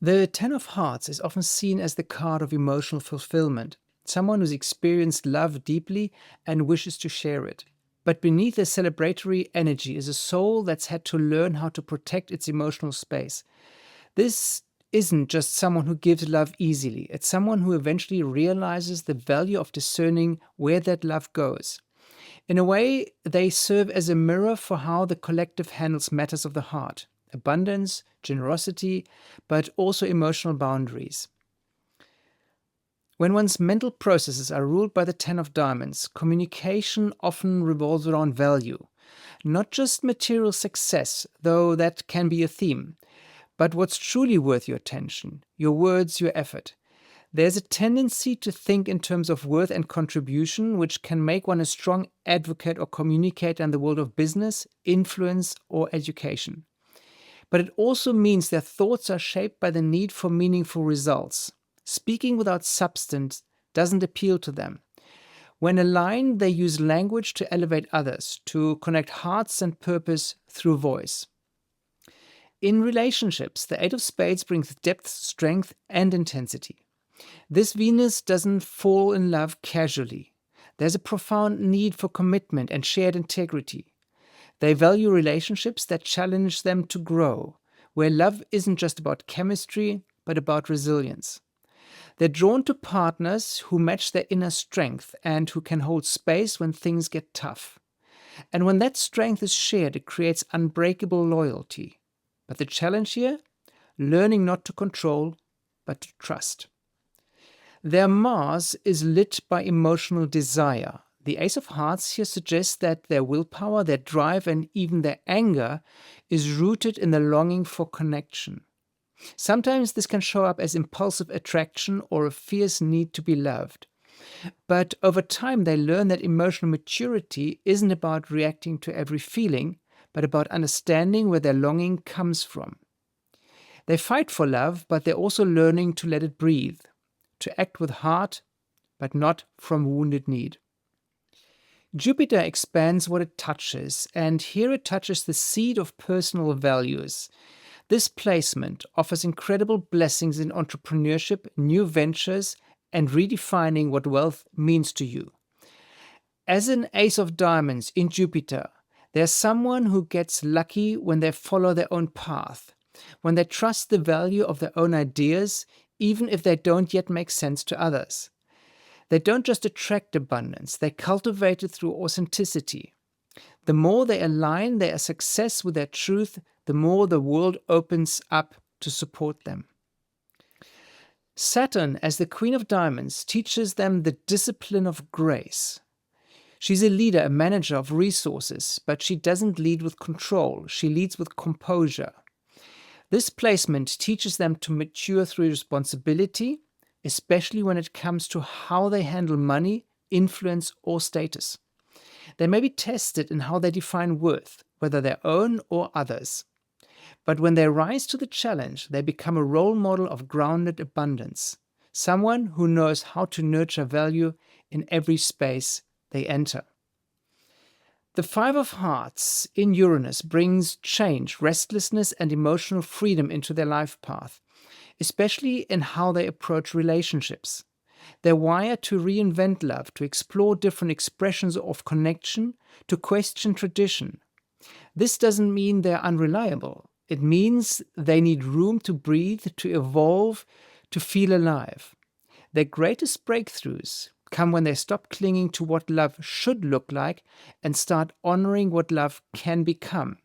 The Ten of Hearts is often seen as the card of emotional fulfillment, someone who's experienced love deeply and wishes to share it. But beneath the celebratory energy is a soul that's had to learn how to protect its emotional space. This isn't just someone who gives love easily, it's someone who eventually realizes the value of discerning where that love goes. In a way, they serve as a mirror for how the collective handles matters of the heart: abundance, generosity, but also emotional boundaries. When one's mental processes are ruled by the Ten of Diamonds, communication often revolves around value. Not just material success, though that can be a theme, but what's truly worth your attention, your words, your effort. There's a tendency to think in terms of worth and contribution, which can make one a strong advocate or communicator in the world of business, influence, or education. But it also means their thoughts are shaped by the need for meaningful results. Speaking without substance doesn't appeal to them. When aligned, they use language to elevate others, to connect hearts and purpose through voice. In relationships, the Eight of Spades brings depth, strength, and intensity. This Venus doesn't fall in love casually. There's a profound need for commitment and shared integrity. They value relationships that challenge them to grow, where love isn't just about chemistry, but about resilience. They're drawn to partners who match their inner strength and who can hold space when things get tough. And when that strength is shared, it creates unbreakable loyalty. But the challenge here? Learning not to control, but to trust. Their Mars is lit by emotional desire. The Ace of Hearts here suggests that their willpower, their drive, and even their anger is rooted in the longing for connection. Sometimes this can show up as impulsive attraction or a fierce need to be loved. But over time, they learn that emotional maturity isn't about reacting to every feeling, but about understanding where their longing comes from. They fight for love, but they're also learning to let it breathe, to act with heart, but not from wounded need. Jupiter expands what it touches, and here it touches the seed of personal values. This placement offers incredible blessings in entrepreneurship, new ventures, and redefining what wealth means to you. As an Ace of Diamonds in Jupiter, there's someone who gets lucky when they follow their own path, when they trust the value of their own ideas, even if they don't yet make sense to others. They don't just attract abundance, they cultivate it through authenticity. The more they align their success with their truth, the more the world opens up to support them. Saturn, as the Queen of Diamonds, teaches them the discipline of grace. She's a leader, a manager of resources, but she doesn't lead with control, she leads with composure. This placement teaches them to mature through responsibility, especially when it comes to how they handle money, influence, or status. They may be tested in how they define worth, whether their own or others. But when they rise to the challenge, they become a role model of grounded abundance, someone who knows how to nurture value in every space they enter. The Five of Hearts in Uranus brings change, restlessness, and emotional freedom into their life path, especially in how they approach relationships. They're wired to reinvent love, to explore different expressions of connection, to question tradition. This doesn't mean they're unreliable. It means they need room to breathe, to evolve, to feel alive. Their greatest breakthroughs come when they stop clinging to what love should look like and start honoring what love can become.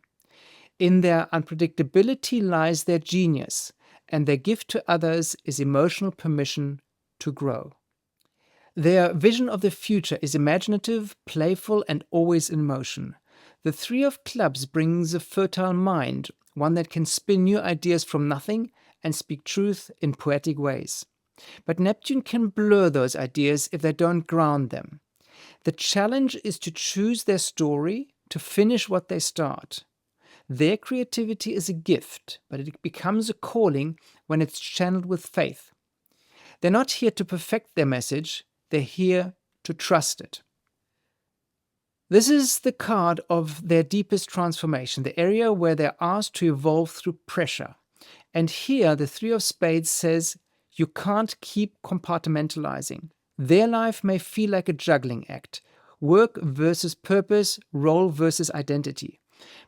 In their unpredictability lies their genius, and their gift to others is emotional permission to grow. Their vision of the future is imaginative, playful, and always in motion. The Three of Clubs brings a fertile mind, one that can spin new ideas from nothing and speak truth in poetic ways. But Neptune can blur those ideas if they don't ground them. The challenge is to choose their story, to finish what they start. Their creativity is a gift, but it becomes a calling when it's channeled with faith. They're not here to perfect their message, they're here to trust it. This is the card of their deepest transformation, the area where they're asked to evolve through pressure. And here the Three of Spades says you can't keep compartmentalizing. Their life may feel like a juggling act, work versus purpose, role versus identity.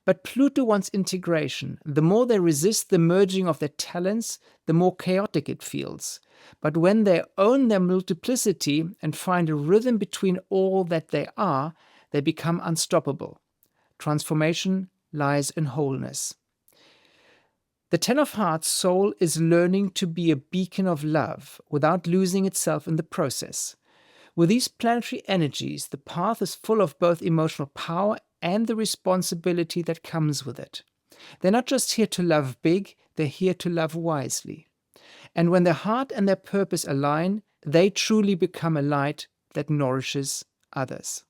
But Pluto wants integration. The more they resist the merging of their talents, the more chaotic it feels. But when they own their multiplicity and find a rhythm between all that they are, they become unstoppable. Transformation lies in wholeness. The Ten of Hearts soul is learning to be a beacon of love without losing itself in the process. With these planetary energies, the path is full of both emotional power and the responsibility that comes with it. They're not just here to love big, they're here to love wisely. And when their heart and their purpose align, they truly become a light that nourishes others.